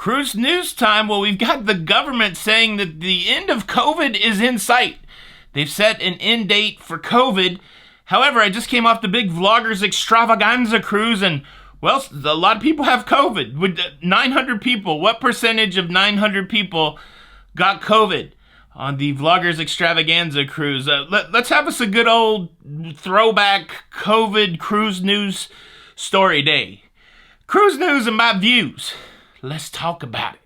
Cruise news time. Well, we've got the government saying that the end of COVID is in sight. They've set an end date for COVID. However, I just came off the big Vloggers Extravaganza cruise, and, well, a lot of people have COVID. With 900 people, what percentage of 900 people got COVID on the Vloggers Extravaganza cruise? Let's have us a good old throwback COVID cruise news story day. Cruise news and my views. Let's talk about it.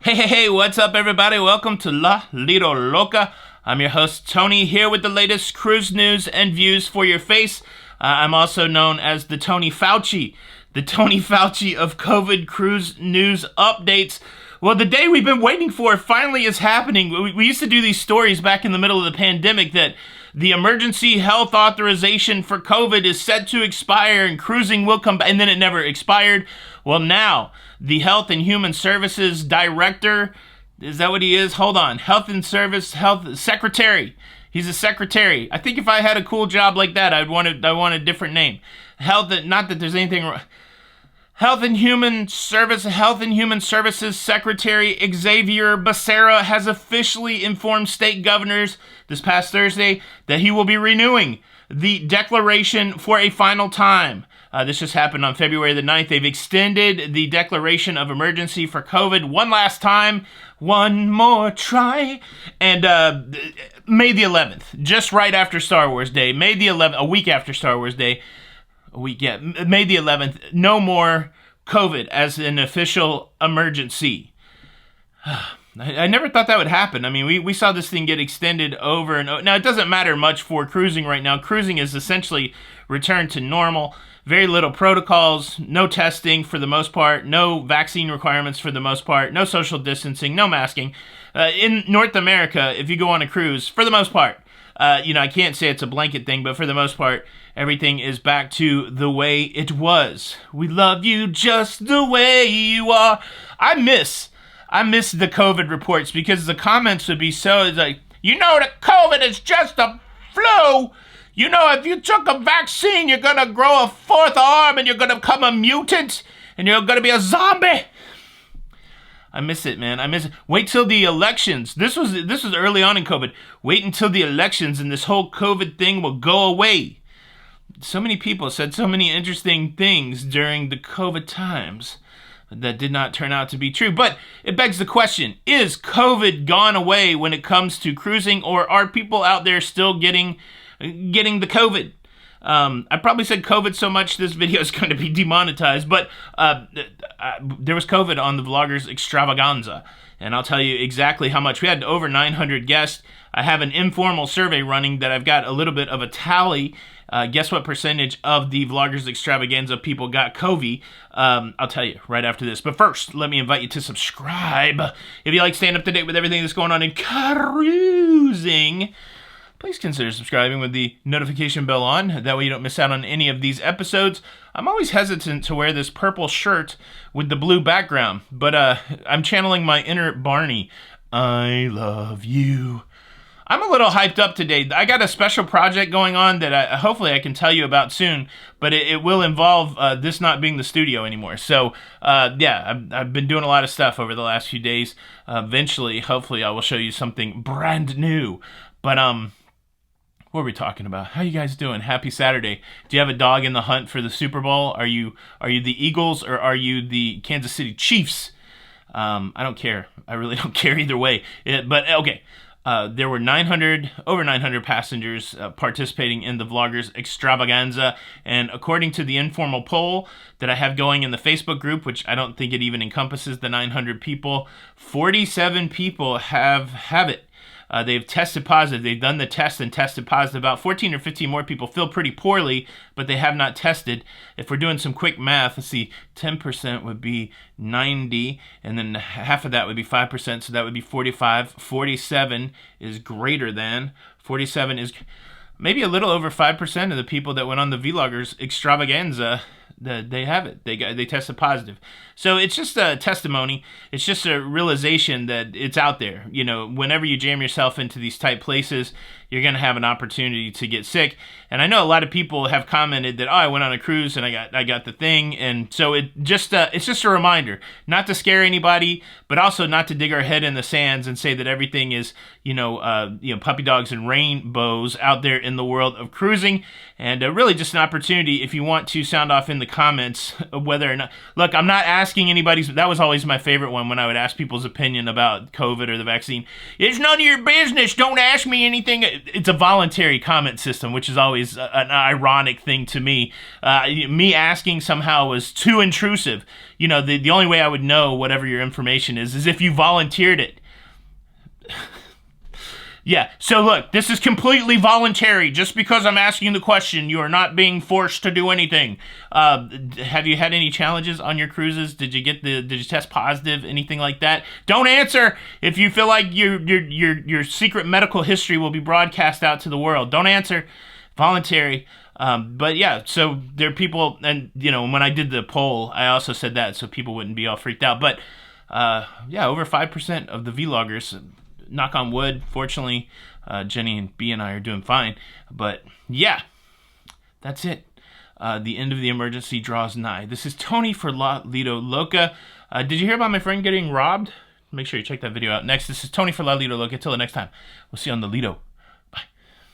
Hey, what's up, everybody? Welcome to La Lido Loca. I'm your host, Tony, here with the latest cruise news and views for your face. I'm also known as the Tony Fauci of COVID cruise news updates. Well, the day we've been waiting for finally is happening. We used to do these stories back in the middle of the pandemic that the emergency health authorization for COVID is set to expire and cruising will come back, and then it never expired. Well, now, the Health and Human Services Director, is that what he is? Hold on. Health Secretary. He's a secretary. I think if I had a cool job like that, I want a different name. Not that there's anything wrong. Health and Human Services Secretary Xavier Becerra has officially informed state governors this past Thursday that he will be renewing the declaration for a final time. This just happened on February the 9th. They've extended the declaration of emergency for COVID one last time. One more try. And May the 11th, just right after Star Wars Day, May the 11th, a week after Star Wars Day, May the 11th, no more COVID as an official emergency. I never thought that would happen. I mean, we saw this thing get extended over and over. Now, it doesn't matter much for cruising right now. Cruising is essentially returned to normal. Very little protocols, no testing for the most part, no vaccine requirements for the most part, no social distancing, no masking. In North America, if you go on a cruise, for the most part, I can't say it's a blanket thing, but for the most part, everything is back to the way it was. We love you just the way you are. I miss the COVID reports because the comments would be so like, that COVID is just a flu. If you took a vaccine, you're going to grow a fourth arm and you're going to become a mutant and you're going to be a zombie. I miss it, man. I miss it. Wait till the elections. This was early on in COVID. Wait until the elections and this whole COVID thing will go away. So many people said so many interesting things during the COVID times that did not turn out to be true. But it begs the question, is COVID gone away when it comes to cruising, or are people out there still getting the COVID? I probably said COVID so much this video is going to be demonetized, but there was COVID on the Vloggers Extravaganza, and I'll tell you exactly how much. We had over 900 guests. I have an informal survey running that I've got a little bit of a tally. Guess what percentage of the Vloggers Extravaganza people got COVID? I'll tell you right after this. But first, let me invite you to subscribe. If you like staying up to date with everything that's going on in cruising, please consider subscribing with the notification bell on. That way you don't miss out on any of these episodes. I'm always hesitant to wear this purple shirt with the blue background, but I'm channeling my inner Barney. I love you. I'm a little hyped up today. I got a special project going on that hopefully I can tell you about soon, but it will involve this not being the studio anymore. So, I've been doing a lot of stuff over the last few days. Eventually, hopefully, I will show you something brand new. But, what are we talking about? How you guys doing? Happy Saturday. Do you have a dog in the hunt for the Super Bowl? Are you the Eagles or are you the Kansas City Chiefs? I don't care. I really don't care either way. But, okay. There were over 900 passengers participating in the Vloggers Extravaganza, and according to the informal poll that I have going in the Facebook group, which I don't think it even encompasses the 900 people, 47 people have it. They've tested positive. They've done the test and tested positive. About 14 or 15 more people feel pretty poorly, but they have not tested. If we're doing some quick math, let's see, 10% would be 90, and then half of that would be 5%, so that would be 45. 47 is greater than. 47 is maybe a little over 5% of the people that went on the Vloggers Extravaganza they have it. They tested positive. So it's just a testimony. It's just a realization that it's out there. You know, whenever you jam yourself into these tight places, you're going to have an opportunity to get sick. And I know a lot of people have commented that, oh, I went on a cruise and I got the thing. And so it's just a reminder not to scare anybody, but also not to dig our head in the sands and say that everything is, puppy dogs and rainbows out there in the world of cruising. And really just an opportunity if you want to sound off in the comments whether or not, look, I'm not asking anybody's, that was always my favorite one when I would ask people's opinion about COVID or the vaccine. It's none of your business. Don't ask me anything. It's a voluntary comment system, which is always an ironic thing to me. Me asking somehow was too intrusive. The only way I would know whatever your information is if you volunteered it. Yeah, so look, this is completely voluntary. Just because I'm asking the question, you are not being forced to do anything. Have you had any challenges on your cruises? Did you test positive, anything like that? Don't answer if you feel like your secret medical history will be broadcast out to the world. Don't answer. Voluntary. But yeah, so there are people, and when I did the poll, I also said that so people wouldn't be all freaked out. But over 5% of the vloggers, knock on wood, fortunately, Jenny and B and I are doing fine. But yeah, that's it. The end of the emergency draws nigh. This is Tony for La Lido Loca. Did you hear about my friend getting robbed? Make sure you check that video out. Next, this is Tony for La Lido Loca. Till the next time, we'll see you on the Lido.